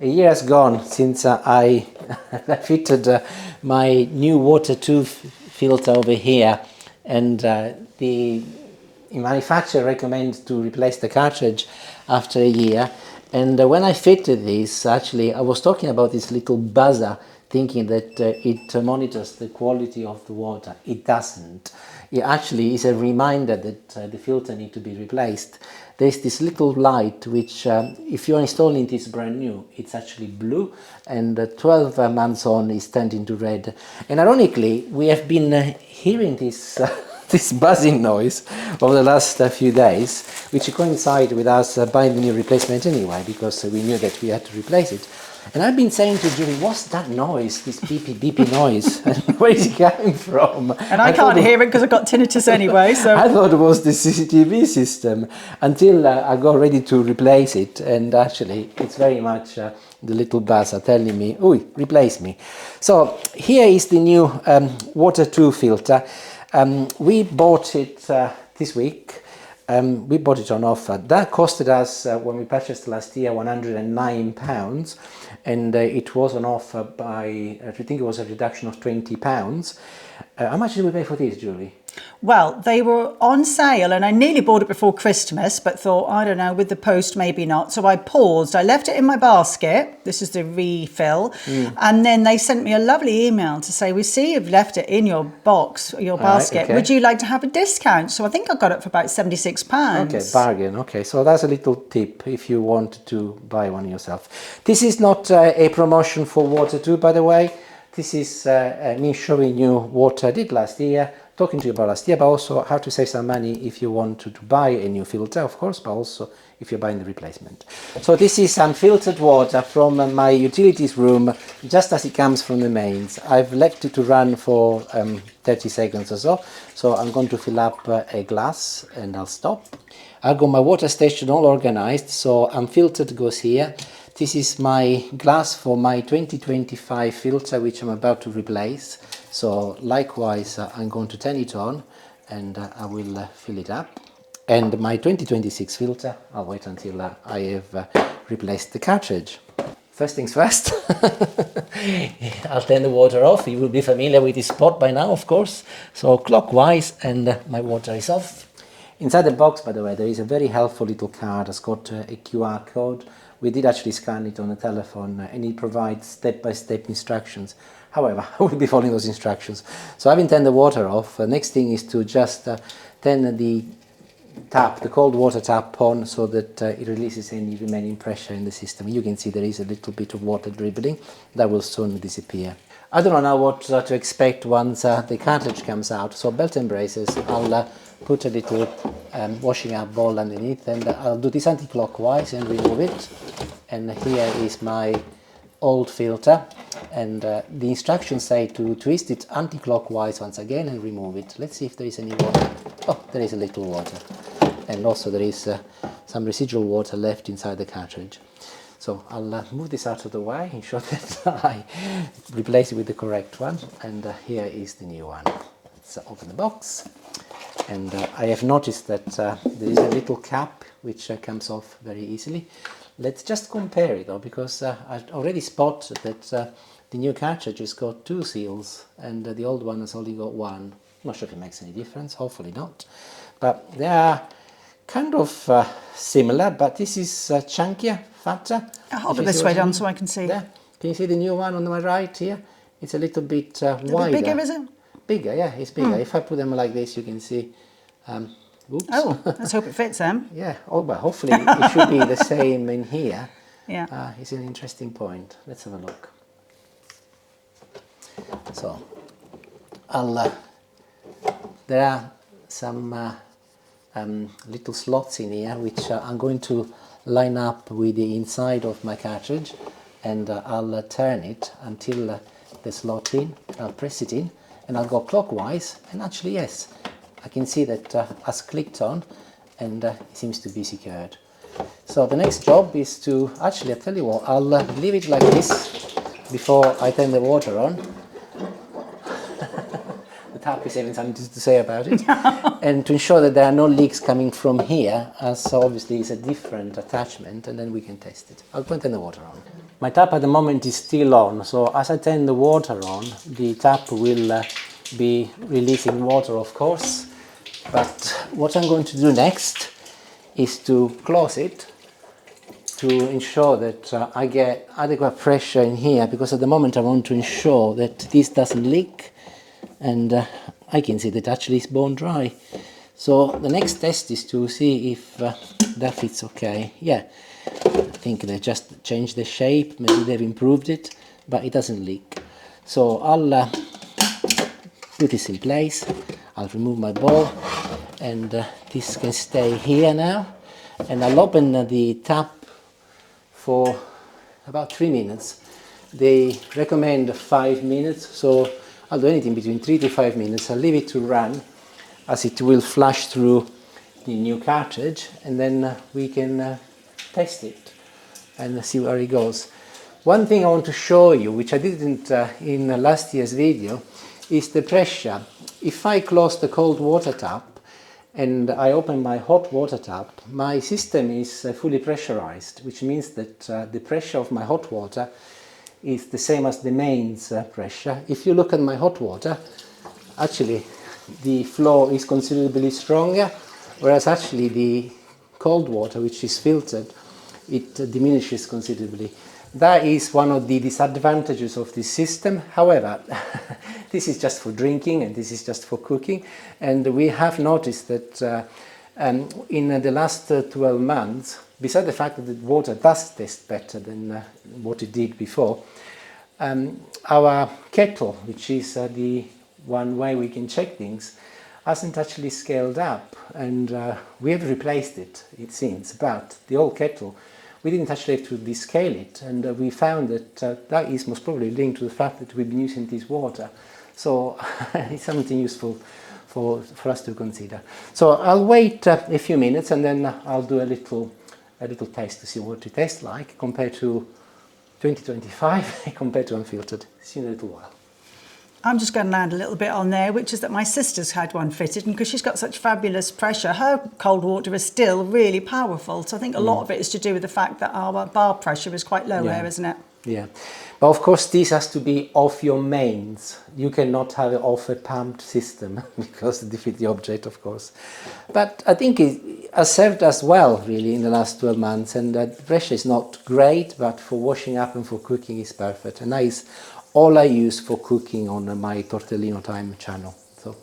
a year has gone since I fitted my new water tooth filter over here, and the manufacturer recommends to replace the cartridge after a year. And when I fitted this, actually, I was talking about this little buzzer, thinking that it monitors the quality of the water. It doesn't. It actually is a reminder that the filter needs to be replaced. There's this little light which, if you're installing this brand new, it's actually blue, and 12 months on is turned into red. And ironically, we have been hearing this this buzzing noise over the last few days, which coincide with us buying the new replacement anyway, because we knew that we had to replace it. And I've been saying to Julie, what's that noise, this beepy beepy noise? And where is it coming from? And I can't hear it because I've got tinnitus anyway. So I thought it was the CCTV system until I got ready to replace it. And actually, it's very much the little buzzer telling me, "Oi, replace me." So here is the new water tooth filter. We bought it this week. We bought it on offer. That costed us, when we purchased last year, £109, and it was on offer by, I think it was a reduction of £20. How much did we pay for this, Julie? Well, they were on sale and I nearly bought it before Christmas, but thought, I don't know, with the post, maybe not. So I paused. I left it in my basket. This is the refill. And then they sent me a lovely email to say, we see you've left it in your box, your basket. Right, okay. Would you like to have a discount? So I think I got it for about £76. Okay, bargain. Okay, so that's a little tip if you want to buy one yourself. This is not a promotion for water too, by the way. This is me showing you what I did last year, talking to you about last year, but also how to save some money if you want to buy a new filter, of course, but also if you're buying the replacement. So this is unfiltered water from my utilities room, just as it comes from the mains. I've left it to run for 30 seconds or so I'm going to fill up a glass and I'll stop. I've got my water station all organized, so unfiltered goes here. This is my glass for my 2025 filter, which I'm about to replace. So likewise, I'm going to turn it on and I will fill it up. And my 2026 filter, I'll wait until I have replaced the cartridge. First things first, I'll turn the water off. You will be familiar with this spot by now, of course. So clockwise, and my water is off. Inside the box, by the way, there is a very helpful little card. It's got a QR code. We did actually scan it on the telephone, and it provides step-by-step instructions. However, I will be following those instructions. So having turned the water off, the next thing is to just turn the tap, the cold water tap on, so that it releases any remaining pressure in the system. You can see there is a little bit of water dribbling. That will soon disappear. I don't know now what to expect once the cartridge comes out. So belt and braces, I'll put a little washing up ball underneath, and I'll do this anti-clockwise and remove it. And here is my old filter, and the instructions say to twist it anti-clockwise once again and remove it. Let's see if there is any water. Oh, there is a little water, and also there is some residual water left inside the cartridge. So I'll move this out of the way, ensure that I replace it with the correct one, and here is the new one. Let's open the box. And I have noticed that there is a little cap which comes off very easily. Let's just compare it though, because I already spotted that the new cartridge has got 2 seals and the old one has only got 1. Not sure if it makes any difference, hopefully not. But they are kind of similar, but this is chunkier, fatter. I'll hold it this way down so I can see. There. Can you see the new one on my right here? It's a little bit wider. Bigger, is it? Bigger, yeah, it's bigger. If I put them like this, you can see. Oops. Oh, let's hope it fits them. Yeah, oh, well, hopefully it should be the same in here. Yeah. It's an interesting point. Let's have a look. So, there are some little slots in here which I'm going to line up with the inside of my cartridge, and I'll turn it until the slot in. I'll press it in and I'll go clockwise, and actually yes, I can see that has clicked on and it seems to be secured. So the next job is to, actually I'll tell you what, I'll leave it like this before I turn the water on. The tap is having something to say about it. And to ensure that there are no leaks coming from here, as obviously it's a different attachment, and then we can test it. I'll turn the water on. My tap at the moment is still on, so as I turn the water on, the tap will be releasing water, of course. But what I'm going to do next is to close it to ensure that I get adequate pressure in here, because at the moment I want to ensure that this doesn't leak, and I can see that actually it's bone dry. So the next test is to see if that fits okay. Yeah, I think they just changed the shape, maybe they've improved it, but it doesn't leak. So I'll put this in place, I'll remove my bowl, and this can stay here now, and I'll open the tap for about 3 minutes. They recommend 5 minutes, so I'll do anything between 3 to 5 minutes. I'll leave it to run, as it will flush through the new cartridge, and then we can test it and see where it goes. One thing I want to show you, which I didn't in last year's video, is the pressure. If I close the cold water tap and I open my hot water tap, my system is fully pressurized, which means that the pressure of my hot water is the same as the mains pressure. If you look at my hot water, actually the flow is considerably stronger, whereas actually the cold water, which is filtered, it diminishes considerably. That is one of the disadvantages of this system. However, this is just for drinking and this is just for cooking, and we have noticed that in the last 12 months, besides the fact that the water does taste better than what it did before, our kettle, which is the one way we can check things, hasn't actually scaled up, and we have replaced it, it seems, but the old kettle, we didn't actually have to descale it, and we found that that is most probably linked to the fact that we've been using this water. So it's something useful for us to consider. So I'll wait a few minutes, and then I'll do a little taste to see what it tastes like compared to 2025 compared to unfiltered. See you in a little while. I'm just going to land a little bit on there, which is that my sister's had one fitted, and because she's got such fabulous pressure, her cold water is still really powerful. So I think a lot of it is to do with the fact that our bar pressure is quite low here, isn't it? Yeah, but of course this has to be off your mains. You cannot have it off a pumped system because it defeats the object, of course. But I think it has served us well, really, in the last 12 months, and the pressure is not great, but for washing up and for cooking is perfect. And that is all I use for cooking on my Tortellino Time channel. So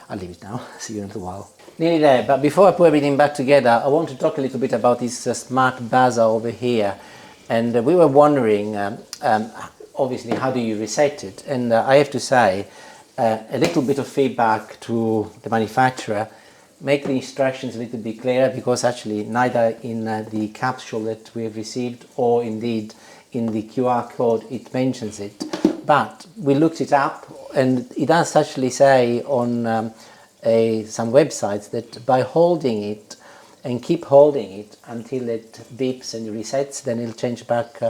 I'll leave it now. See you in a little while. Nearly there, but before I put everything back together, I want to talk a little bit about this smart buzzer over here. And we were wondering, obviously, how do you reset it? And I have to say, a little bit of feedback to the manufacturer, make the instructions a little bit clearer, because actually neither in the capsule that we have received or indeed in the QR code it mentions it. But we looked it up, and it does actually say on some websites that by holding it and keep holding it until it beeps and resets, then it'll change back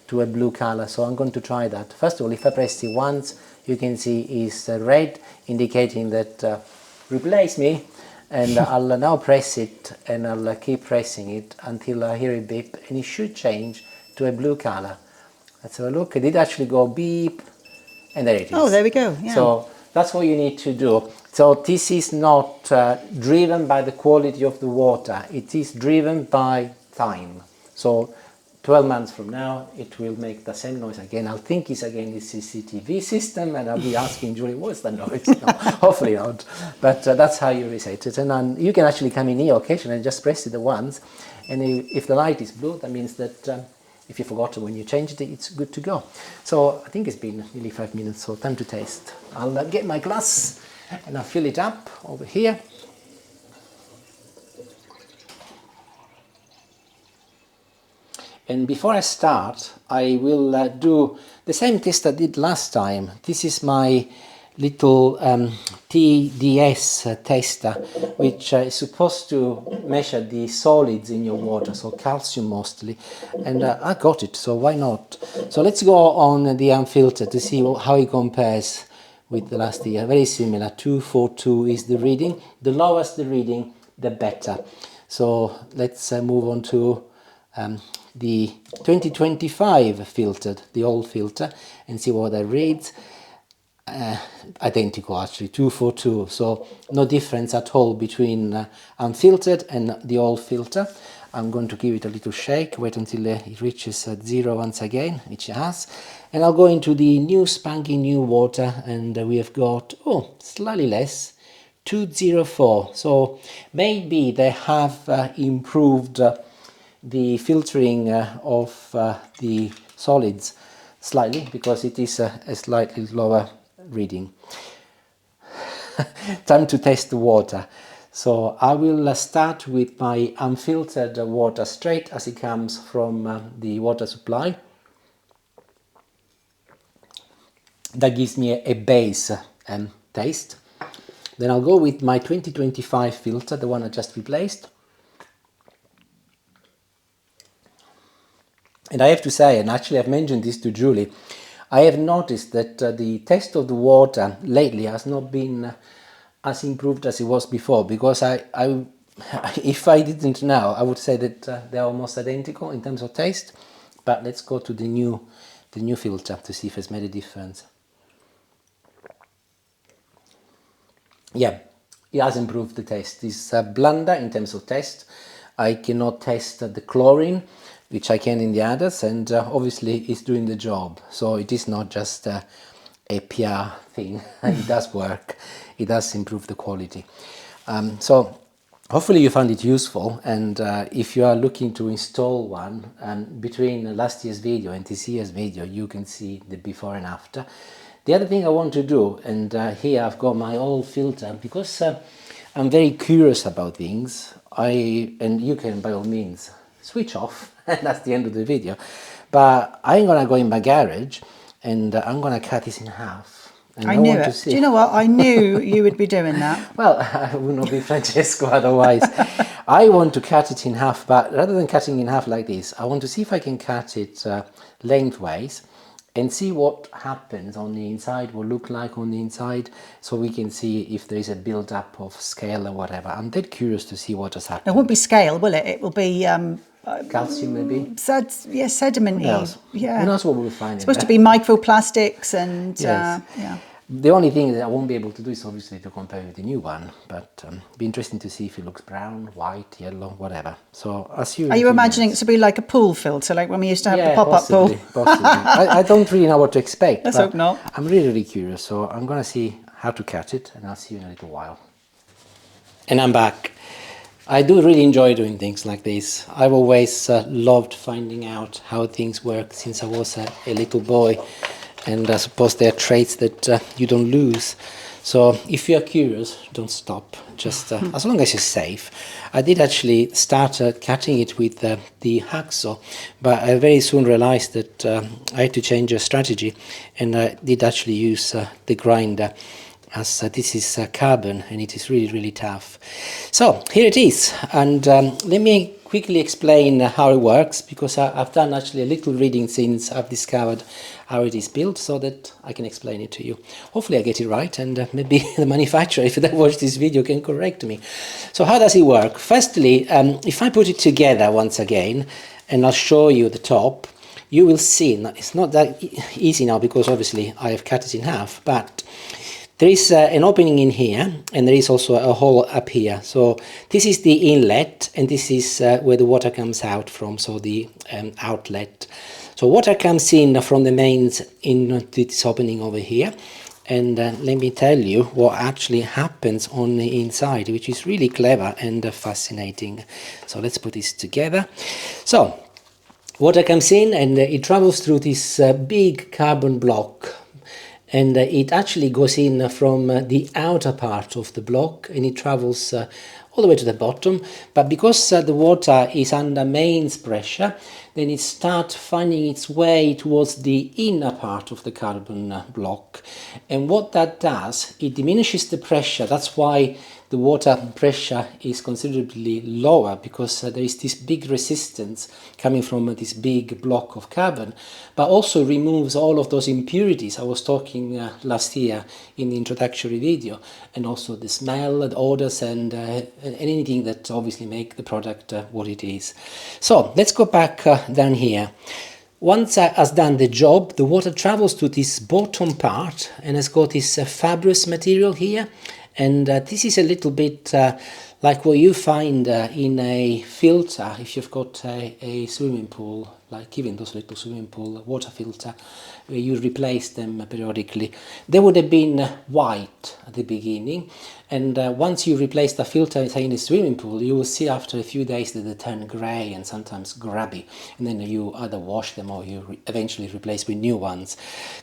to a blue color. So I'm going to try that. First of all, if I press it once, you can see it's red, indicating that replace me, and I'll now press it, and I'll keep pressing it until I hear a beep, and it should change to a blue color. Let's have a look. It did actually go beep, and there it is. Oh, there we go. Yeah. So that's what you need to do. So this is not driven by the quality of the water. It is driven by time. So 12 months from now, it will make the same noise again. I'll think it's again the CCTV system, and I'll be asking Julie, what's the noise? No, hopefully not. But that's how you reset it. And then you can actually come in here occasionally and just press it once. And if the light is blue, that means that if you forgot when you changed it, it's good to go. So I think it's been nearly 5 minutes, so time to taste. I'll get my glass and I'll fill it up over here. And before I start, I will do the same test I did last time. This is my little TDS tester, which is supposed to measure the solids in your water, so calcium mostly, and I got it, so why not? So let's go on the unfiltered to see how it compares with the last year. Very similar, 242 is the reading. The lowest the reading, the better. So let's move on to the 2025 filtered, the old filter, and see what that reads. Identical actually, 242, so no difference at all between unfiltered and the old filter. I'm going to give it a little shake, wait until it reaches 0 once again, which it has, and I'll go into the new spanking new water, and we have got, slightly less, 204. So maybe they have improved the filtering of the solids slightly, because it is a slightly lower reading. Time to test the water. So I will start with my unfiltered water straight as it comes from the water supply. That gives me a base taste. Then I'll go with my 2025 filter, the one I just replaced. And I have to say, and actually I've mentioned this to Julie, I have noticed that the taste of the water lately has not been as improved as it was before, because if I didn't know, I would say that they're almost identical in terms of taste. But let's go to the new filter to see if it's made a difference. Yeah, it has improved the taste. It's blender in terms of taste. I cannot taste the chlorine, which I can in the others, and obviously it's doing the job. So it is not just a PR thing. It does work. It does improve the quality. So hopefully you found it useful, and if you are looking to install one, between last year's video and this year's video, you can see the before and after. The other thing I want to do, and here I've got my old filter, because I'm very curious about things, and you can by all means switch off, and that's the end of the video, but I'm gonna go in my garage and I'm gonna cut this in half. And I knew it. Do you know what? I knew you would be doing that. Well, I would not be Francesco otherwise. I want to cut it in half, but rather than cutting in half like this, I want to see if I can cut it lengthways and see what happens on the inside, what look like on the inside, so we can see if there is a build-up of scale or whatever. I'm dead curious to see what has happened. It won't be scale, will it? It will be calcium, maybe. Sedimenty. Yeah. Who knows what we'll find? It's supposed to be microplastics and yes. yeah. The only thing that I won't be able to do is obviously to compare with the new one, but be interesting to see if it looks brown, white, yellow, whatever. So assume. Are you imagining it to be like a pool filter, like when we used to have the pop-up pool? Possibly. I don't really know what to expect. Let's hope not. I'm really, really curious, so I'm going to see how to cut it, and I'll see you in a little while. And I'm back. I do really enjoy doing things like this. I've always loved finding out how things work since I was a little boy. And I suppose there are traits that you don't lose. So if you're curious, don't stop. Just as long as you're safe. I did actually start cutting it with the hacksaw, but I very soon realized that I had to change a strategy, and I did actually use the grinder, as this is carbon and it is really, really tough. So here it is, and let me quickly explain how it works, because I've done actually a little reading since I've discovered how it is built, so that I can explain it to you. Hopefully I get it right, and maybe the manufacturer, if they watch this video, can correct me. So how does it work? Firstly, if I put it together once again, and I'll show you the top, you will see, it's not that easy now because obviously I have cut it in half, but there is an opening in here, and there is also a hole up here. So this is the inlet, and this is where the water comes out from, so the outlet. So water comes in from the mains into this opening over here, and let me tell you what actually happens on the inside, which is really clever and fascinating. So let's put this together. So water comes in, and it travels through this big carbon block. And it actually goes in from the outer part of the block, and it travels all the way to the bottom. But because the water is under mains pressure, then it starts finding its way towards the inner part of the carbon block. And what that does, it diminishes the pressure. That's why the water pressure is considerably lower because there is this big resistance coming from this big block of carbon, but also removes all of those impurities I was talking last year in the introductory video, and also the smell, the odors, and anything that obviously make the product what it is. So let's go back down here. Once it has done the job, the water travels to this bottom part and has got this fibrous material here. And this is a little bit like what you find in a filter if you've got a swimming pool, like even those little swimming pool water filter, where you replace them periodically. They would have been white at the beginning, and once you replace the filter say in a swimming pool, you will see after a few days that they turn grey and sometimes grubby, and then you either wash them or you eventually replace with new ones.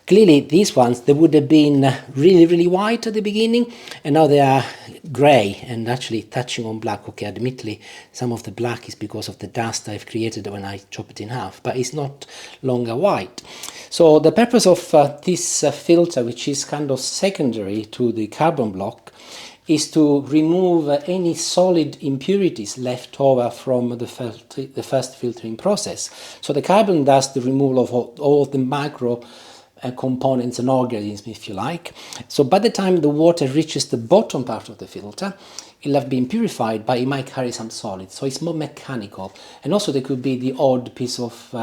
Clearly these ones, they would have been really white at the beginning, and now they are grey and actually touching on black. Okay, admittedly some of the black is because of the dust I've created when I chop it in half, but it's not longer white. So the purpose of this filter, which is kind of secondary to the carbon block, is to remove any solid impurities left over from the first filtering process. So the carbon does the removal of all of the macro components and organisms, if you like. So by the time the water reaches the bottom part of the filter, it'll have been purified, but it might carry some solids, so it's more mechanical. And also there could be the odd piece of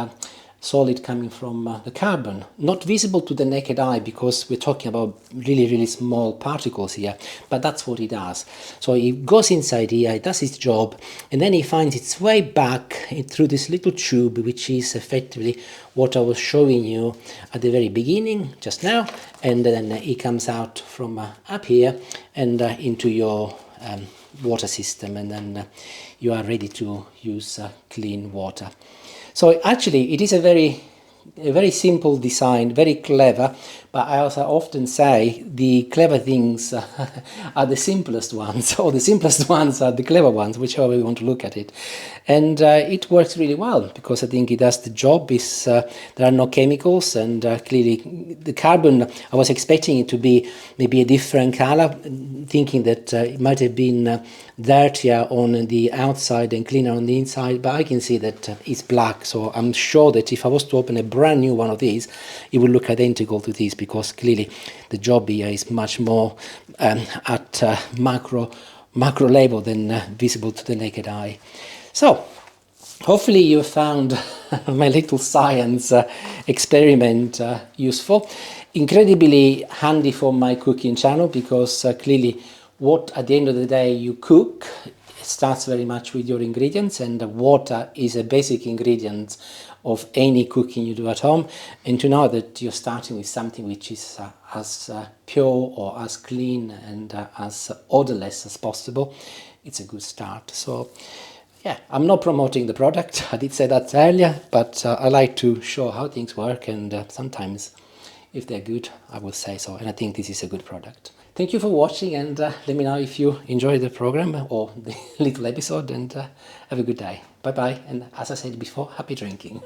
solid coming from the carbon, not visible to the naked eye because we're talking about really small particles here, but that's what it does. So it goes inside here, it does its job, and then it finds its way back through this little tube, which is effectively what I was showing you at the very beginning just now, and then it comes out from up here and into your water system, and then you are ready to use clean water. So actually it is a very simple design, very clever, but I also often say the clever things are the simplest ones, or the simplest ones are the clever ones, whichever way we want to look at it. And it works really well because I think it does the job. There are no chemicals, and clearly the carbon, I was expecting it to be maybe a different color, thinking that it might have been dirtier on the outside and cleaner on the inside, but I can see that it's black, so I'm sure that if I was to open a brand new one of these, it would look identical to these, because clearly the job here is much more at macro level than visible to the naked eye. So hopefully you found my little science experiment useful, incredibly handy for my cooking channel, because clearly what at the end of the day you cook starts very much with your ingredients, and water is a basic ingredient of any cooking you do at home. And to know that you're starting with something which is as pure or as clean and as odorless as possible, it's a good start. So yeah, I'm not promoting the product, I did say that earlier, but I like to show how things work, and sometimes if they're good, I will say so, and I think this is a good product. Thank you for watching, and let me know if you enjoyed the program or the little episode, and have a good day. Bye bye, and as I said before, happy drinking.